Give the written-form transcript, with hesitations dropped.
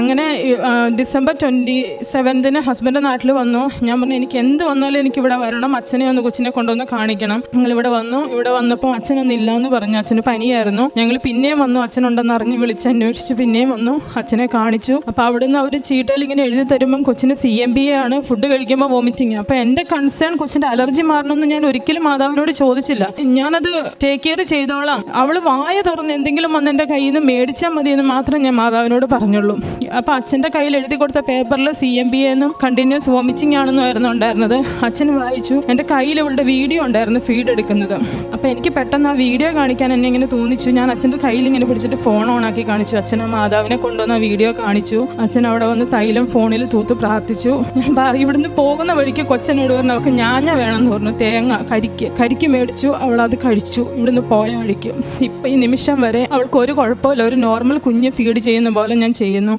അങ്ങനെ December 27 husband നാട്ടിൽ വന്നു. ഞാൻ പറഞ്ഞു എനിക്ക് എന്ത് വന്നാലും എനിക്കിവിടെ വരണം, അച്ഛനെ ഒന്ന് കൊച്ചിനെ കൊണ്ടുവന്ന് കാണിക്കണം. ഞങ്ങളിവിടെ വന്നു. ഇവിടെ വന്നപ്പോൾ അച്ഛനൊന്നും ഇല്ലയെന്ന് പറഞ്ഞു. അച്ഛന് പനിയായിരുന്നു. ഞങ്ങൾ പിന്നെയും വന്നു, അച്ഛനുണ്ടെന്ന് അറിഞ്ഞ് വിളിച്ച് അന്വേഷിച്ച് പിന്നെയും വന്നു, അച്ഛനെ കാണിച്ചു. അപ്പോൾ അവിടുന്ന് അവർ ചീട്ടയിൽ ഇങ്ങനെ എഴുതി തരുമ്പം കൊച്ചിന് CMBA ആണ്, ഫുഡ് കഴിക്കുമ്പോൾ വോമിറ്റിങ്. അപ്പോൾ എൻ്റെ കൺസേൺ കൊച്ചിൻ്റെ അലർജി മാറണമെന്ന് ഞാൻ ഒരിക്കലും മാതാവിനോട് ചോദിച്ചില്ല. ഞാനത് ടേക്ക് കെയർ ചെയ്തോളാം, അവൾ വായ തുറന്ന് എന്തെങ്കിലും വന്ന് എൻ്റെ കയ്യിൽ നിന്ന് മേടിച്ചാൽ മതി എന്ന് മാത്രം ഞാൻ മാതാവിനോട് പറഞ്ഞുള്ളൂ. അപ്പോൾ അച്ഛൻ്റെ കയ്യിൽ എഴുതി കൊടുത്ത പേപ്പറിൽ CMBA എന്നും കണ്ടിന്യൂസ് വോമിറ്റിംഗ് ആണെന്നായിരുന്നു ഉണ്ടായിരുന്നത്. അച്ഛൻ വായിച്ചു. എൻ്റെ കയ്യിൽ ഇവളുടെ വീഡിയോ ഉണ്ടായിരുന്നു ഫീഡ് എടുക്കുന്നത്. അപ്പോൾ എനിക്ക് പെട്ടെന്ന് ആ വീഡിയോ കാണിക്കാൻ എന്നെ ഇങ്ങനെ തോന്നിച്ചു. ഞാൻ അച്ഛൻ്റെ കയ്യിൽ ഇങ്ങനെ പിടിച്ചിട്ട് ഫോൺ ഓണാക്കി കാണിച്ചു. അച്ഛൻ ആ മാതാവിനെ കൊണ്ടുവന്ന വീഡിയോ കാണിച്ചു. അച്ഛൻ അവിടെ വന്ന് തൈലം ഫോണിൽ തൂത്ത് പ്രാർത്ഥിച്ചു. ഞാൻ ഇവിടുന്ന് പോകുന്ന വഴിക്ക് കൊച്ചനോട് പറഞ്ഞു അവൾക്ക് ഞാഞ്ഞ വേണമെന്ന് പറഞ്ഞു. തേങ്ങ കരിക്ക് മേടിച്ചു. അവളത് കഴിച്ചു ഇവിടുന്ന് പോയ വഴിക്ക്. ഇപ്പം ഈ നിമിഷം വരെ അവൾക്ക് ഒരു കുഴപ്പമില്ല. ഒരു നോർമൽ കുഞ്ഞ് ഫീഡ് ചെയ്യുന്ന പോലെ ഞാൻ ചെയ്യുന്നു.